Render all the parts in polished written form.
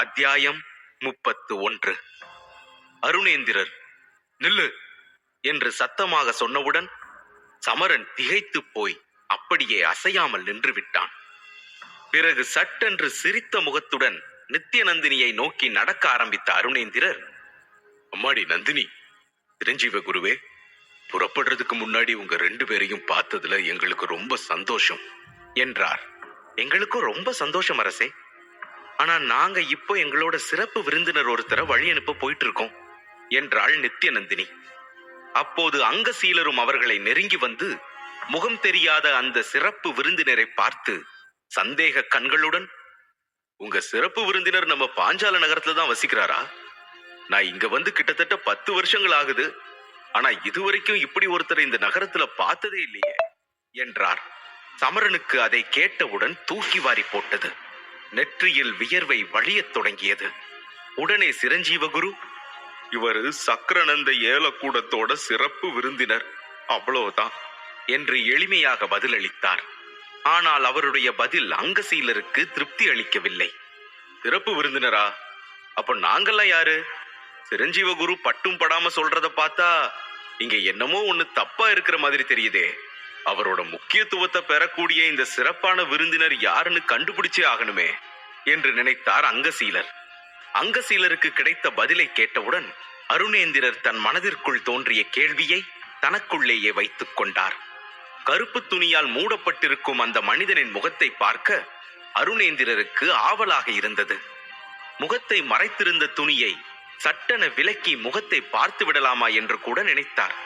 அத்தியாயம் 31. அருணேந்திரர் நில்லு என்று சத்தமாக சொன்னவுடன் சமரன் திகைத்துப் போய் அப்படியே அசையாமல் நின்று விட்டான். பிறகு சட்டென்று சிரித்த முகத்துடன் நித்யநந்தினியை நோக்கி நடக்க ஆரம்பித்த அருணேந்திரர், அம்மாடி நந்தினி, சிரஞ்சீவ குருவே, புறப்படுறதுக்கு முன்னாடி உங்க 2 பேரையும் பார்த்ததுல எங்களுக்கு ரொம்ப சந்தோஷம் என்றார். எங்களுக்கும் ரொம்ப சந்தோஷம் அரசே. ஆனா நாங்க இப்போ எங்களோட சிறப்பு விருந்தினர் ஒருத்தரை வழி அனுப்ப போயிட்டு இருக்கோம் என்றாள் நித்யநந்தினி. அப்போது அங்கசீலரும் அவர்களை நெருங்கி வந்து முகம் தெரியாத அந்த சிறப்பு விருந்தினரை பார்த்து சந்தேக கண்களுடன், உங்க சிறப்பு விருந்தினர் நம்ம பாஞ்சால நகரத்துல தான் வசிக்கிறாரா? நான் இங்க வந்து கிட்டத்தட்ட 10 வருஷங்கள் ஆகுது. ஆனா இதுவரைக்கும் இப்படி ஒருத்தரை இந்த நகரத்துல பார்த்ததே இல்லையே என்றார். சமரனுக்கு அதை கேட்டவுடன் தூக்கி வாரி போட்டது. நெற்றியில் வியர்வை வழியத் தொடங்கியது. உடனே சிரஞ்சீவகுரு, இவர் சக்கரநந்த ஏலக்கூடத்தோட சிறப்பு விருந்தினர், அவ்வளவுதான் என்று எளிமையாக பதிலளித்தார். ஆனால் அவருடைய பதில் அங்கசீலருக்கு திருப்தி அளிக்கவில்லை. சிறப்பு விருந்தினரா? அப்ப நாங்கெல்லாம் யாரு? சிரஞ்சீவகுரு பட்டும் படாம சொல்றத பார்த்தா இங்க என்னமோ ஒண்ணு தப்பா இருக்கிற மாதிரி தெரியுதே. அவரோட முக்கியத்துவத்தை பெறக்கூடிய இந்த சிறப்பான விருந்தினர் யாருன்னு கண்டுபிடிச்சே ஆகணுமே என்று நினைத்தார் அங்கசீலர். அங்கசீலருக்கு கிடைத்த பதிலை கேட்டவுடன் அருணேந்திரர் தன் மனதிற்குள் தோன்றிய கேள்வியை தனக்குள்ளேயே வைத்துக் கொண்டார். கருப்பு துணியால் மூடப்பட்டிருக்கும் அந்த மனிதனின் முகத்தை பார்க்க அருணேந்திரருக்கு ஆவலாக இருந்தது. முகத்தை மறைத்திருந்த துணியை சட்டென விலக்கி முகத்தை பார்த்து விடலாமா என்று கூட நினைத்தார்.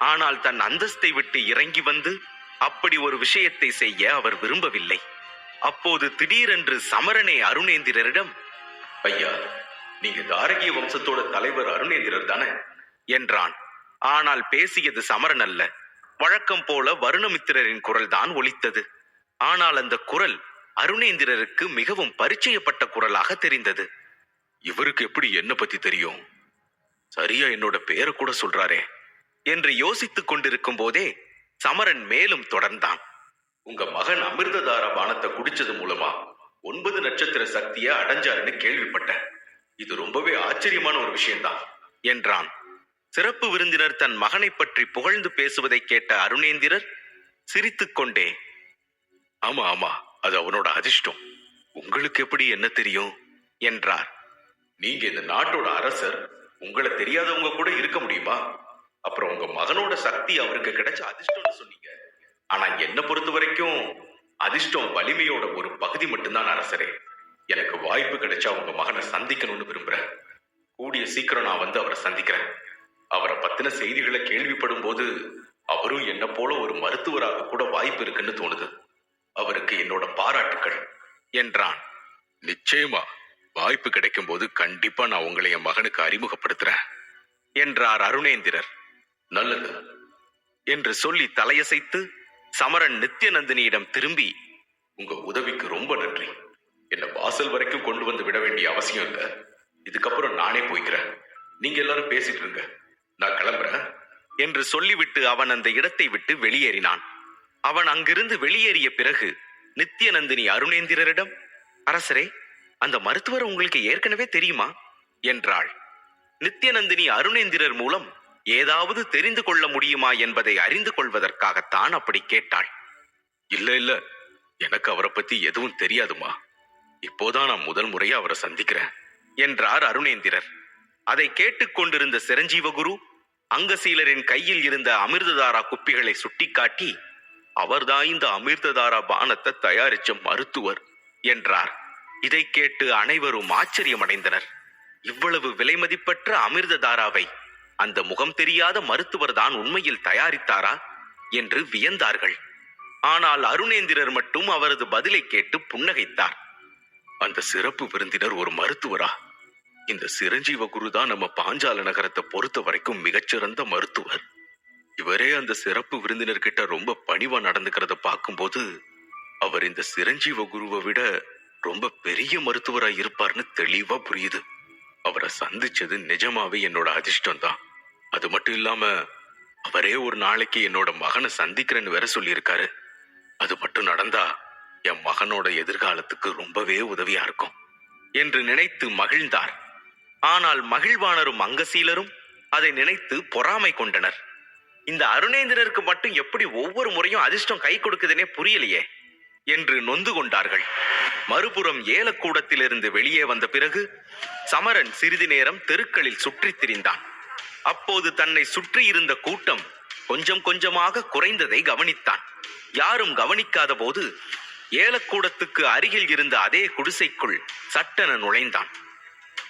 ஆனால் தன் அந்தஸ்தை விட்டு இறங்கி வந்து அப்படி ஒரு விஷயத்தை செய்ய அவர் விரும்பவில்லை. அப்போது திடீரென்று சமரனே அருணேந்திரரிடம், ஐயா, நீங்க தாரகிய வம்சத்தோட தலைவர் அருணேந்திரர் தானே என்றான். ஆனால் பேசியது சமரன் அல்ல. வழக்கம் போல வருணமித்திரரின் குரல் தான் ஒலித்தது. ஆனால் அந்த குரல் அருணேந்திரருக்கு மிகவும் பரிச்சயப்பட்ட குரலாக தெரிந்தது. இவருக்கு எப்படி என்ன பத்தி தெரியும்? சரியா என்னோட பேரை கூட சொல்றாரே என்று யோசித்துக் கொண்டிருக்கும் போதே சமரன் மேலும் தொடர்ந்தான். உங்க மகன் அமிர்ததார பானத்தை குடிச்சது மூலமா 9 நட்சத்திர சக்தியை அடைஞ்சாருன்னு கேள்விப்பட்டேன். இது ரொம்பவே ஆச்சரியமான ஒரு விஷயம்தான் என்றான். சிறப்பு விருந்தினர் தன் மகனை பற்றி புகழ்ந்து பேசுவதை கேட்ட அருணேந்திரர் சிரித்துக் கொண்டே, ஆமா ஆமா, அது அவனோட அதிர்ஷ்டம். உங்களுக்கு எப்படி என்ன தெரியும் என்றார். நீங்க இந்த நாட்டோட அரசர், உங்களை தெரியாதவங்க கூட இருக்க முடியுமா? அப்புறம் உங்க மகனோட சக்தி அவருக்கு கிடைச்ச அதிர்ஷ்டம்னு சொன்னீங்க. ஆனா என்ன பொறுத்த வரைக்கும் அதிர்ஷ்டம் வலிமையோட ஒரு பகுதி மட்டும்தான் அரசரே. எனக்கு வாய்ப்பு கிடைச்சா உங்க மகனை சந்திக்கணும்னு விரும்புறேன். கூடிய சீக்கிரம் நான் வந்து அவரை சந்திக்கிறேன். அவரை பத்தின செய்திகளை கேள்விப்படும் போது அவரும் என்ன போல ஒரு மருத்துவராக கூட வாய்ப்பு இருக்குன்னு தோணுது. அவருக்கு என்னோட பாராட்டுக்கள் என்றான். நிச்சயமா, வாய்ப்பு கிடைக்கும் போது கண்டிப்பா நான் உங்களை என் மகனுக்கு அறிமுகப்படுத்துறேன் என்றார் அருணேந்திரர். நல்லது என்று சொல்லி தலையசைத்து சமரன் நித்யநந்தினியிடம் திரும்பி, உங்க உதவிக்கு ரொம்ப நன்றி. என்ன வாசல் வரைக்கும் கொண்டு வந்து விட வேண்டிய அவசியம் இல்ல. இதுக்கப்புறம் நானே போய்க்கிறேன். நீங்க எல்லாரும் பேசிட்டு இருங்க, நான் கிளம்புறேன் என்று சொல்லிவிட்டு அவன் அந்த இடத்தை விட்டு வெளியேறினான். அவன் அங்கிருந்து வெளியேறிய பிறகு நித்யநந்தினி அருணேந்திரரிடம், அரசரே, அந்த மருத்துவர் உங்களுக்கு ஏற்கனவே தெரியுமா என்றாள். நித்யநந்தினி அருணேந்திரர் மூலம் ஏதாவது தெரிந்து கொள்ள முடியுமா என்பதை அறிந்து கொள்வதற்காகத்தான் அப்படி கேட்டாள். இல்ல இல்ல, எனக்கு அவரை பத்தி எதுவும் தெரியாதுமா. இப்போதான் நான் முதல் முறையா அவரை சந்திக்கிறேன் என்றார் அருணேந்திரர். அதை கேட்டுக்கொண்டிருந்த சிரஞ்சீவகுரு அங்கசீலரின் கையில் இருந்த அமிர்ததாரா குப்பிகளை சுட்டிக்காட்டி, அவர்தான் இந்த அமிர்ததாரா பானத்தை தயாரிச்ச மருத்துவர் என்றார். இதை கேட்டு அனைவரும் ஆச்சரியமடைந்தனர். இவ்வளவு விலைமதிப்பற்ற அமிர்ததாராவை அந்த முகம் தெரியாத மருத்துவர் தான் உண்மையில் தயாரித்தாரா என்று வியந்தார்கள். ஆனால் அருணேந்திரர் மட்டும் அவரது பதிலை கேட்டு புன்னகைத்தார். அந்த சிறப்பு விருந்தினர் ஒரு மருத்துவரா? இந்த சிரஞ்சீவ குரு தான் நம்ம பாஞ்சால நகரத்தை பொறுத்த வரைக்கும் மிகச்சிறந்த மருத்துவர். இவரே அந்த சிறப்பு விருந்தினர்கிட்ட ரொம்ப பணிவா நடந்துக்கிறத பார்க்கும்போது அவர் இந்த சிரஞ்சீவ குருவை விட ரொம்ப பெரிய மருத்துவரா இருப்பார்னு தெளிவா புரியுது. அவரை சந்திச்சது நிஜமாவே என்னோட அதிர்ஷ்டம் தான். அது மட்டும் இல்லாம அவரே ஒரு நாளைக்கு என்னோட மகனை சந்திக்கிறேன்னு வேற சொல்லியிருக்காரு. அது மட்டும் நடந்தா என் மகனோட எதிர்காலத்துக்கு ரொம்பவே உதவியா இருக்கும். என்று நினைத்து மகிழ்ந்தார். ஆனால் மகிழ்வாணரும் அங்கசீலரும் அதை நினைத்து பொறாமை கொண்டனர். இந்த அருணேந்திரருக்கு மட்டும் எப்படி ஒவ்வொரு முறையும் அதிர்ஷ்டம் கை கொடுக்குதுன்னே புரியலையே என்று நொந்து கொண்டார்கள். மறுபுறம் ஏலக்கூடத்திலிருந்து வெளியே வந்த பிறகு சமரன் சிறிது நேரம் தெருக்களில் சுற்றித் திரிந்தான். அப்போது தன்னை சுற்றி இருந்த கூட்டம் கொஞ்சம் கொஞ்சமாக குறைந்ததை கவனித்தான். யாரும் கவனிக்காத போது ஏலக்கூடத்துக்கு அருகில் இருந்த அதே குடிசைக்குள் சட்டென நுழைந்தான்.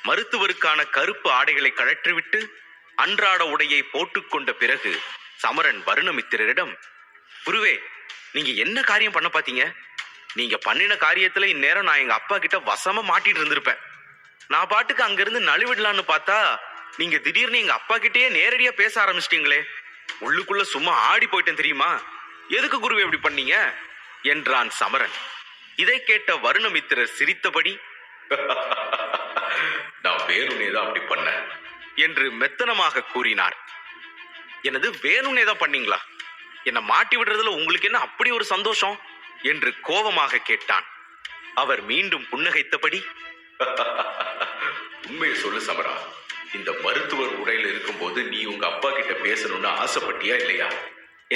மருத்துவருக்கான கருப்பு ஆடைகளை கழற்றிவிட்டு அன்றாட உடையை போட்டுக்கொண்ட பிறகு சமரன் வருணமித்திரரிடம், குருவே, நீங்க என்ன காரியம் பண்ண பாத்தீங்க? நீங்க பண்ணின காரியத்துல இந்நேரம் நான் எங்க அப்பா கிட்ட வசமா மாட்டிட்டு இருந்திருப்பேன். நான் பாட்டுக்கு அங்கிருந்து நழுவிடலான்னு பார்த்தா நீங்க திடீர்னு எங்க அப்பா கிட்டயே நேரடியா பேச ஆரம்பிச்சிட்டீங்களே. உள்ளுக்குள்ள சும்மா ஆடி போயிட்டேன் தெரியுமா? எதுக்கு குருவே இப்படி பண்ணீங்க என்றான் சமரன். இதை கேட்ட வருணமித்திரர் சிரித்தபடி, நான் வேணுனேதான் அப்படி பண்ண என்று மெத்தனமாக கூறினார். எனது வேணுனேதான் பண்ணீங்களா? என்ன மாட்டி விடுறதுல உங்களுக்கு என்ன அப்படி ஒரு சந்தோஷம் என்று கோபமாக கேட்டான். அவர் மீண்டும் புன்னகைத்தபடி, உண்மையை சொல்லு சமரா, இந்த மருத்துவர் உடையில் இருக்கும்போது நீ உங்க அப்பா கிட்ட பேசணும்னு ஆசைப்பட்டியா இல்லையா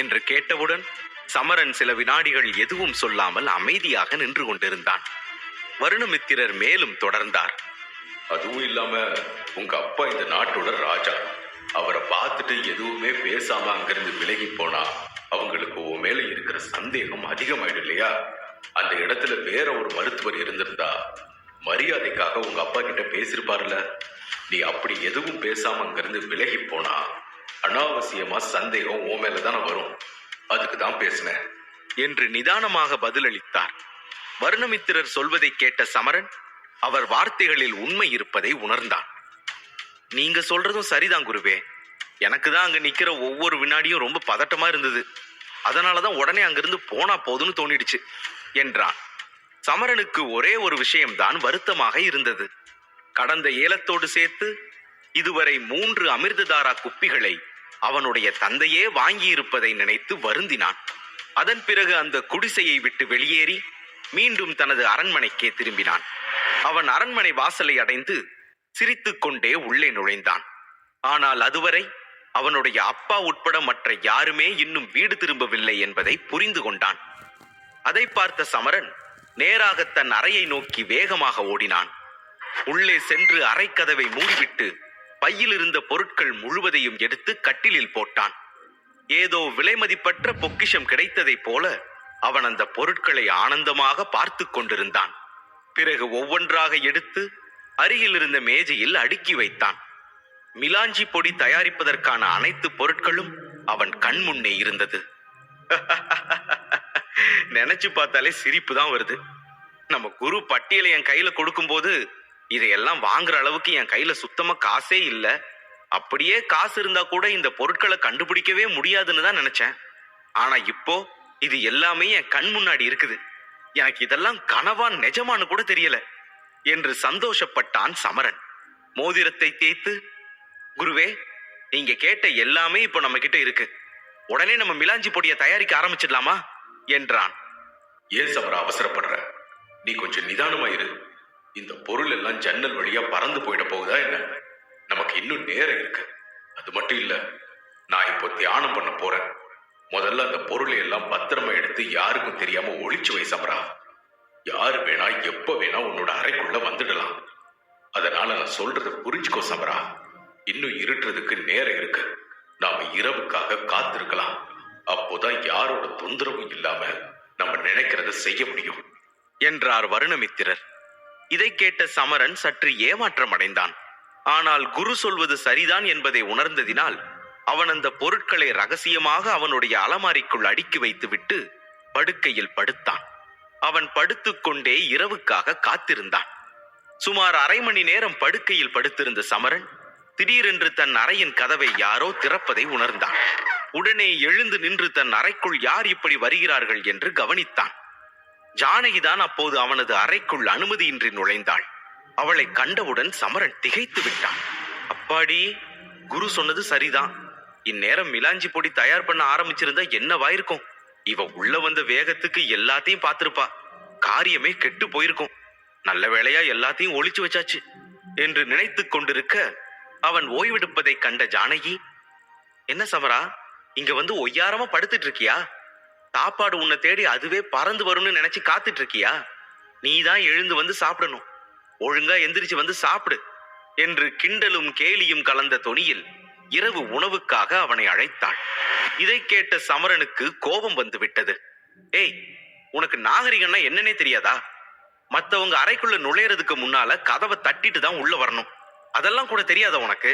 என்று கேட்டவுடன் சமரன் சில வினாடிகள் எதுவும் சொல்லாமல் அமைதியாக நின்று கொண்டிருந்தான். வருணமித்திரர் மேலும் தொடர்ந்தார். அதுவும் இல்லாம உங்க அப்பா இந்த நாட்டோட ராஜா. அவரை பார்த்துட்டு எதுவுமே பேசாம அங்கிருந்து விலகி போனா அவங்களுக்கு உன் மேல இருக்கிற சந்தேகம் அதிகமாயிடும் இல்லையா? அந்த இடத்துல வேற ஒரு மருத்துவர் இருந்திருந்தா மரியாதைக்காக உங்க அப்பா கிட்ட பேசிருப்பார்ல. நீ அப்படி எதுவும் பேசாம அங்கிருந்து விலகி போனா அனாவசியமா சந்தேகம் உன் மேலதானே வரும். அதுக்கு தான் பேசினேன் என்று நிதானமாக பதிலளித்தார். வருணமித்திரர் சொல்வதை கேட்ட சமரன் அவர் வார்த்தைகளில் உண்மை இருப்பதை உணர்ந்தான். நீங்க சொல்றதும் சரிதான் குருவே. எனக்கு தான் அங்க நிக்கிற ஒவ்வொரு வினாடியும் ரொம்ப பதட்டமா இருந்தது. அதனாலதான் உடனே அங்கிருந்து போனா போதுன்னு தோணிடுச்சு என்றான். சமரனுக்கு ஒரே ஒரு விஷயம்தான் வருத்தமாக இருந்தது. கடந்த ஏலத்தோடு சேர்த்து இதுவரை 3 அமிர்ததாரா குப்பிகளை அவனுடைய தந்தையே வாங்கியிருப்பதை நினைத்து வருந்தினான். அதன் பிறகு அந்த குடிசையை விட்டு வெளியேறி மீண்டும் தனது அரண்மனைக்கே திரும்பினான். அவன் அரண்மனை வாசலை அடைந்து சிரித்துக் கொண்டே உள்ளே நுழைந்தான். ஆனால் அதுவரை அவனுடைய அப்பா உட்பட மற்ற யாருமே இன்னும் வீடு திரும்பவில்லை என்பதை புரிந்து கொண்டான். அதை பார்த்த சமரன் நேராக தன் அறையை நோக்கி வேகமாக ஓடினான். உள்ளே சென்று அறைக்கதவை மூடிவிட்டு பையில் இருந்த பொருட்கள் முழுவதையும் எடுத்து கட்டிலில் போட்டான். ஏதோ விலைமதிப்பற்ற பொக்கிஷம் கிடைத்ததைப் போல அவன் அந்த பொருட்களை ஆனந்தமாக பார்த்து கொண்டிருந்தான். பிறகு ஒவ்வொன்றாக எடுத்து அருகில் இருந்த மேஜையில் அடுக்கி வைத்தான். மிலாஞ்சி பொடி தயாரிப்பதற்கான அனைத்து பொருட்களும் அவன் கண் முன்னே இருந்தது. நினைச்சு பார்த்தாலே சிரிப்பு தான் வருது. நம்ம குரு பட்டியலை என் கையில கொடுக்கும் போது இதையெல்லாம் வாங்குற அளவுக்கு என் கையில சுத்தமா காசே இல்ல. அப்படியே காசு இருந்தா கூட இந்த பொருட்களை கண்டுபிடிக்கவே முடியாதுன்னு தான் நினைச்சேன். ஆனா இப்போ இது எல்லாமே என் கண் முன்னாடி இருக்குது. எனக்கு இதெல்லாம் கனவா நிஜமானு கூட தெரியல என்று சந்தோஷப்பட்டான் சமரன். மோதிரத்தை தேய்த்து, குருவே, நீங்க கேட்ட எல்லாமே இப்போ நம்ம கிட்ட இருக்கு. உடனே நம்ம மிலாஞ்சி பொடியை தயாரிக்க ஆரம்பிச்சிடலாமா என்றான். ஏன் சமரா அவசரப்படுற? நீ கொஞ்சம் நிதானமா இரு. இந்த பொருள் எல்லாம் ஜன்னல் வழியா பறந்து போயிட போகுதா என்ன? நமக்கு இன்னும் நேரம் இருக்கு. அது மட்டும் இல்ல, நான் இப்போ தியானம் பண்ண போறேன். முதல்ல அந்த பொருளை எல்லாம் பத்திரமா எடுத்து யாருக்கும் தெரியாம ஒளிச்சு வை சமரா. யாரு வேணா எப்ப வேணா உன்னோட அறைக்குள்ள வந்துடலாம். அதனால நான் சொல்றத புரிஞ்சுக்கோ சமரா. இன்னும் இருட்டுறதுக்கு நேரம் இருக்கு. நாம இரவுக்காக காத்திருக்கலாம். அப்போதான் யாரோட தொந்தரவும் இல்லாம நம்ம நினைக்கிறத செய்ய முடியும் என்றார் வருணமித்திரர். இதை கேட்ட சமரன் சற்று ஏமாற்றம் அடைந்தான். ஆனால் குரு சொல்வது சரிதான் என்பதை உணர்ந்ததினால் அவன் அந்த பொருட்களை ரகசியமாக அவனுடைய அலமாரிக்குள் அடுக்கி வைத்துவிட்டு படுக்கையில் படுத்தான். அவன் படுத்துக்கொண்டே இரவுக்காக காத்திருந்தான். சுமார் அரை மணி நேரம் படுக்கையில் படுத்திருந்த சமரன் திடீரென்று தன் அறையின் கதவை யாரோ திறப்பதை உணர்ந்தான். உடனே எழுந்து நின்று தன் அறைக்குள் யார் இப்படி வருகிறார்கள் என்று கவனித்தான். ஜானகிதான் அப்போது அவனது அறைக்குள் அனுமதியின்றி நுழைந்தாள். அவளை கண்டவுடன் சமரன் திகைத்து விட்டான். அப்பாடி, குரு சொன்னது சரிதான். இந்நேரம் மிலாஞ்சி பொடி தயார் பண்ண ஆரம்பிச்சிருந்தா என்னவாயிருக்கும்? இவ உள்ள வந்த வேகத்துக்கு எல்லாத்தையும் பார்த்திருப்பா. காரியமே கெட்டு போயிருக்கும். நல்ல வேளையா எல்லாத்தையும் ஒளிச்சு வச்சாச்சு என்று நினைத்துக் கொண்டிருக்க அவன் ஓய்வெடுப்பதை கண்ட ஜானகி, என்ன சமரா, இங்க வந்து ஒய்யாரமா படுத்துட்டு இருக்கியா? சாப்பாடு உன்னை தேடி அதுவே பறந்து வரும்னு நினைச்சு காத்துட்டு இருக்கியா? நீதான் எழுந்து வந்து சாப்பிடணும். ஒழுங்கா எந்திரிச்சு வந்து சாப்பிடு என்று கிண்டலும் கேலியும் கலந்த தொனியில் இரவு உணவுக்காக அவனை அழைத்தாள். இதை கேட்ட சமரனுக்கு கோபம் வந்து விட்டது. ஏய், உனக்கு நாகரிகம்னா என்னன்னே தெரியாதா? மத்தவங்க அறைக்குள்ள நுழையறதுக்கு முன்னால கதவை தட்டிட்டு தான் உள்ள வரணும். அதெல்லாம் கூட தெரியாத உனக்கு?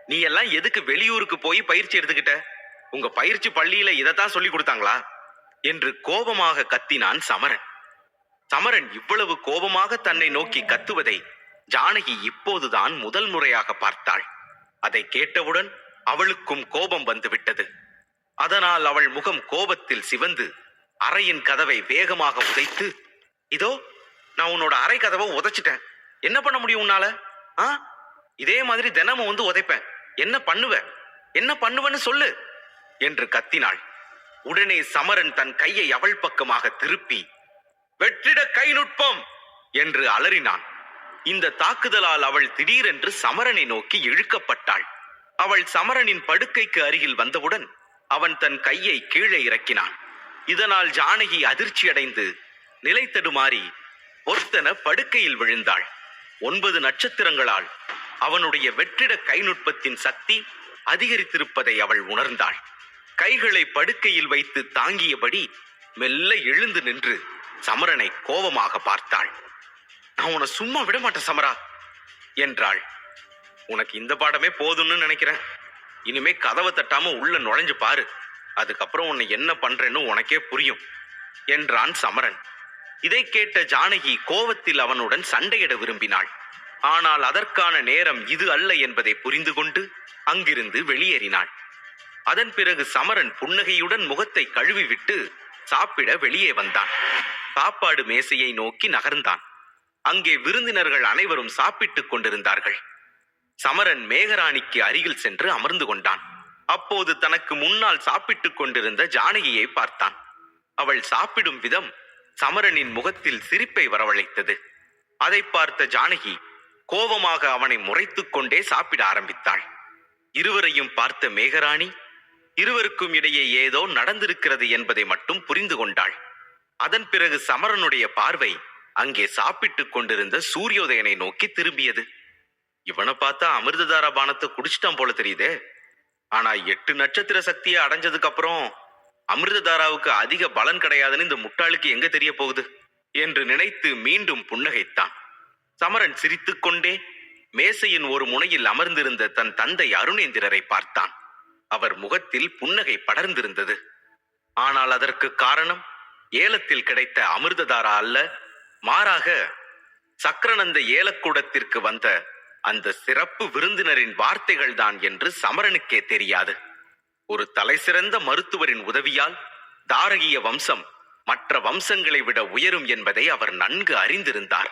நீ எல்லாம் எதுக்கு வெளியூருக்கு போய் பயிற்சி எடுத்துக்கிட்ட? உங்க பயிற்சி பள்ளியில இதைத்தான் சொல்லி கொடுத்தாங்களா என்று கோபமாக கத்தினான் சமரன். சமரன் இவ்வளவு கோபமாக தன்னை நோக்கி கத்துவதை ஜானகி இப்போதுதான் முதல் முறையாக பார்த்தாள். அதை கேட்டவுடன் அவளுக்கும் கோபம் வந்துவிட்டது. அதனால் அவள் முகம் கோபத்தில் சிவந்து அறையின் கதவை வேகமாக உதைத்து, இதோ நான் உன்னோட அறை கதவை உதைச்சிட்டேன், என்ன பண்ண முடியும் உன்னால? இதே மாதிரி தினமும் வந்து உதைப்பேன், என்ன பண்ணுவன்னு சொல்லு என்று கத்தினாள். உடனே சமரன் தன் கையை அவள் பக்கமாக திருப்பி, வெற்றிட கை நுட்பம் என்று அலறினான். இந்த தாக்குதலால் அவள் திடீரென்று சமரனை நோக்கி இழுக்கப்பட்டாள். அவள் சமரனின் படுக்கைக்கு அருகில் வந்தவுடன் அவன் தன் கையை கீழே இறக்கினான். இதனால் ஜானகி அதிர்ச்சியடைந்து நிலை தடுமாறி ஒருத்தன படுக்கையில் விழுந்தாள். 9 நட்சத்திரங்களால் அவனுடைய வெற்றிட கை நுட்பத்தின் சக்தி அதிகரித்திருப்பதை அவள் உணர்ந்தாள். கைகளை படுக்கையில் வைத்து தாங்கியபடி மெல்ல எழுந்து நின்று சமரனை கோபமாக பார்த்தாள். நான் உன்னை சும்மா விட மாட்டேன் சமரா என்றாள். உனக்கு இந்த பாடமே போதும்னு நினைக்கிறேன். இனிமே கதவை தட்டாம உள்ள நுழைஞ்சு பாரு, அதுக்கப்புறம் உன்னை என்ன பண்றேன்னு உனக்கே புரியும் என்றான் சமரன். இதை கேட்ட ஜானகி கோபத்தில் அவனுடன் சண்டையிட விரும்பினாள். ஆனால் அதற்கான நேரம் இது அல்ல என்பதை புரிந்து கொண்டு அங்கிருந்து வெளியேறினாள். அதன் பிறகு சமரன் புன்னகையுடன் முகத்தை கழுவிவிட்டு சாப்பிட வெளியே வந்தான். சாப்பாடு மேசையை நோக்கி நகர்ந்தான். அங்கே விருந்தினர்கள் அனைவரும் சாப்பிட்டுக் கொண்டிருந்தார்கள். சமரன் மேகராணிக்கு அருகில் சென்று அமர்ந்து கொண்டான். அப்போது தனக்கு முன்னால் சாப்பிட்டுக் கொண்டிருந்த ஜானகியை பார்த்தான். அவள் சாப்பிடும் விதம் சமரனின் முகத்தில் சிரிப்பை வரவழைத்தது. அதை பார்த்த ஜானகி கோபமாக அவனை முறைத்துக் கொண்டே சாப்பிட ஆரம்பித்தாள். இருவரையும் பார்த்த மேகராணி இருவருக்கும் இடையே ஏதோ நடந்திருக்கிறது என்பதை மட்டும் புரிந்து கொண்டாள். அதன் பிறகு சமரனுடைய பார்வை அங்கே சாப்பிட்டுக் கொண்டிருந்த சூரியோதயனை நோக்கி திரும்பியது. இவனை பார்த்தா அமிர்ததாரா பானத்தை குடிச்சிட்டான் போல தெரியுதே. ஆனா 8 நட்சத்திர சக்தியை அடைஞ்சதுக்கு அப்புறம் அமிர்ததாராவுக்கு அதிக பலன் கிடையாதுன்னு இந்த முட்டாளுக்கு எங்க தெரிய போகுது என்று நினைத்து மீண்டும் புன்னகைத்தான். சமரன் சிரித்துக் கொண்டே மேசையின் ஒரு முனையில் அமர்ந்திருந்த தன் தந்தை அருணேந்திரரை பார்த்தான். அவர் முகத்தில் புன்னகை படர்ந்திருந்தது. ஆனால் அதற்கு காரணம் ஏலத்தில் கிடைத்த அமிர்ததாரா அல்ல, மாறாக சக்கரநந்த ஏலக்கூடத்திற்கு வந்த அந்த சிறப்பு விருந்தினரின் வார்த்தைகள் தான் என்று சமரனுக்கே தெரியாது. ஒரு தலைசிறந்த மருத்துவரின் உதவியால் தாரகிய வம்சம் மற்ற வம்சங்களை விட உயரும் என்பதை அவர் நன்கு அறிந்திருந்தார்.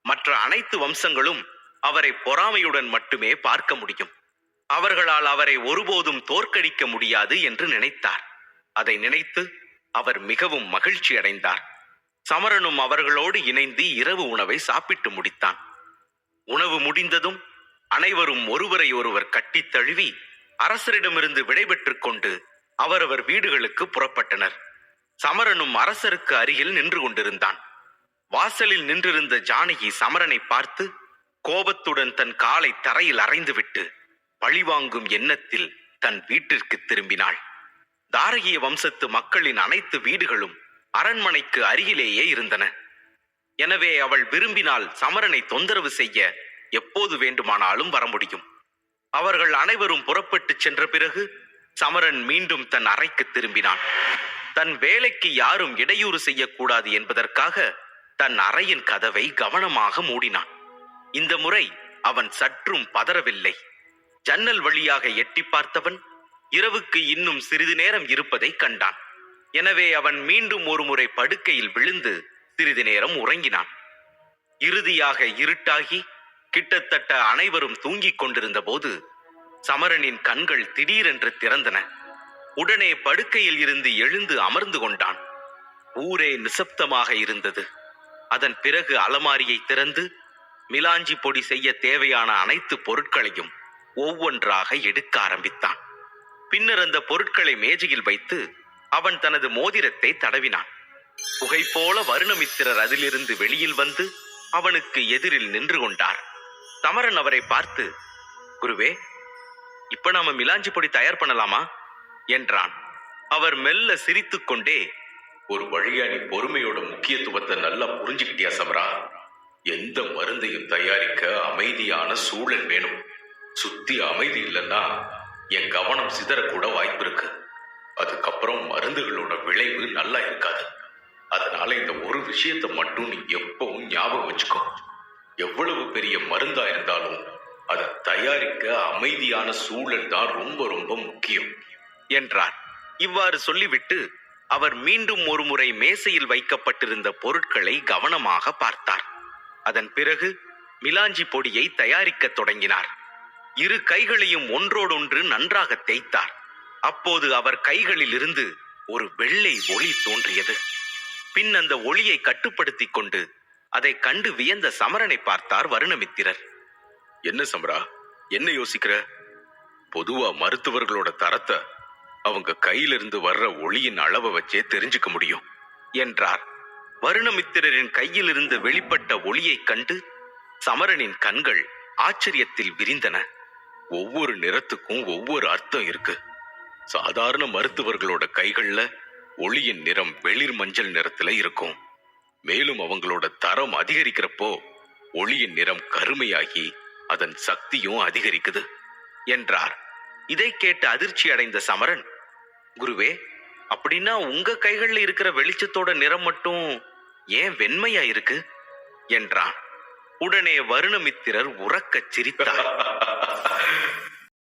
மற்ற அனைத்து வம்சங்களும் அவரை பொறாமையுடன் மட்டுமே பார்க்க முடியும். அவர்களால் அவரை ஒருபோதும் தோற்கடிக்க முடியாது என்று நினைத்தார். அதை நினைத்து அவர் மிகவும் மகிழ்ச்சி அடைந்தார். சமரனும் அவர்களோடு இணைந்து இரவு உணவை சாப்பிட்டு முடித்தான். உணவு முடிந்ததும் அனைவரும் ஒருவரை ஒருவர் கட்டித் தழுவி அரசரிடமிருந்து விடைபெற்றுக் கொண்டு அவரவர் வீடுகளுக்கு புறப்பட்டனர். சமரனும் அரசருக்கு அருகில் நின்று கொண்டிருந்தான். வாசலில் நின்றிருந்த ஜானகி சமரனை பார்த்து கோபத்துடன் தன் காலை தரையில் அறைந்துவிட்டு பழிவாங்கும் எண்ணத்தில் தன் வீட்டிற்கு திரும்பினாள். தாரகிய வம்சத்து மக்களின் அனைத்து வீடுகளும் அரண்மனைக்கு அருகிலேயே இருந்தன. எனவே அவள் விரும்பினால் சமரனை தொந்தரவு செய்ய எப்போது வேண்டுமானாலும் வர முடியும். அவர்கள் அனைவரும் புறப்பட்டு சென்ற பிறகு சமரன் மீண்டும் தன் அறைக்கு திரும்பினான். தன் வேலைக்கு யாரும் இடையூறு செய்யக்கூடாது என்பதற்காக தன் அறையின் கதவை கவனமாக மூடினான். இந்த முறை அவன் சற்றும் பதறவில்லை. ஜன்னல் வழியாக எட்டி பார்த்தவன் இரவுக்கு இன்னும் சிறிது நேரம் இருப்பதை கண்டான். எனவே அவன் மீண்டும் ஒரு முறை படுக்கையில் விழுந்து சிறிது நேரம் உறங்கினான். இறுதியாக இருட்டாகி கிட்டத்தட்ட அனைவரும் தூங்கிக் கொண்டிருந்த போது சமரனின் கண்கள் திடீரென்று திறந்தன. உடனே படுக்கையில் இருந்து எழுந்து அமர்ந்து கொண்டான். ஊரே நிசப்தமாக இருந்தது. அதன் பிறகு அலமாரியை திறந்து மிலாஞ்சி பொடி செய்ய தேவையான அனைத்து பொருட்களையும் ஒவ்வொன்றாக எடுக்க ஆரம்பித்தான். பின்னர் அந்த பொருட்களை மேஜையில் வைத்து அவன் தனது மோதிரத்தை தடவினான். புகை போல வருணமித்திரர் அதிலிருந்து வெளியில் வந்து அவனுக்கு எதிரில் நின்று கொண்டார். சமரன் அவரை பார்த்து, குருவே, இப்ப நாம மிலாஞ்சி பொடி தயார் பண்ணலாமா என்றான். அவர் மெல்ல சிரித்துக் கொண்டே, ஒரு வழியா நீ பொறுமையோட முக்கியத்துவத்தை நல்லா புரிஞ்சுக்கிட்டியா சமரா? எந்த மருந்தையும் தயாரிக்க அமைதியான சூழல் வேணும். சுத்தி அமைதி இல்லைன்னா என் கவனம் சிதறக்கூட வாய்ப்பு இருக்கு. அதுக்கப்புறம் மருந்துகளோட விளைவு நல்லா இருக்காது. அதனால இந்த ஒரு விஷயத்தை மட்டும் நீ எப்பவும் ஞாபகம் வச்சுக்கோ. எவ்வளவு பெரிய மருந்தா இருந்தாலும் அதை தயாரிக்க அமைதியான சூழல் தான் ரொம்ப ரொம்ப முக்கியம் என்றார். இவ்வாறு சொல்லிவிட்டு அவர் மீண்டும் ஒரு முறை மேசையில் வைக்கப்பட்டிருந்த பொருட்களை கவனமாக பார்த்தார். அதன் பிறகு மிலாஞ்சி பொடியை தயாரிக்க தொடங்கினார். இரு கைகளையும் ஒன்றோடொன்று நன்றாக தேய்த்தார். அப்போது அவர் கைகளில் இருந்து ஒரு வெள்ளை ஒளி தோன்றியது. பின் அந்த ஒளியை கட்டுப்படுத்திக் கொண்டு அதை கண்டு வியந்த சமரனை பார்த்தார் வருணமித்திரர். என்ன சமரா, என்ன யோசிக்கிற? பொதுவா மருத்துவர்களோட தரத்தை அவங்க கையிலிருந்து வர்ற ஒளியின் அளவை வச்சே தெரிஞ்சுக்க முடியும் என்றார். வருணமித்திரரின் கையிலிருந்து வெளிப்பட்ட ஒளியைக் கண்டு சமரனின் கண்கள் ஆச்சரியத்தில் விரிந்தன. ஒவ்வொரு நிறத்துக்கும் ஒவ்வொரு அர்த்தம் இருக்கு. சாதாரண மருத்துவர்களோட கைகள்ல ஒளியின் நிறம் வெளிர் மஞ்சள் நிறத்துல இருக்கும். மேலும் அவங்களோட தரம் அதிகரிக்கிறப்போ ஒளியின் நிறம் கருமையாகி அதன் சக்தியும் அதிகரிக்குது என்றார். இதை கேட்டு அதிர்ச்சி அடைந்த சமரன், குருவே, அப்படின்னா உங்க கைகள்ல இருக்கிற வெளிச்சத்தோட நிறம் மட்டும் ஏன் வெண்மையா இருக்கு என்றான். உடனே வருணமித்திரர் உறக்கச் சிரித்தார்.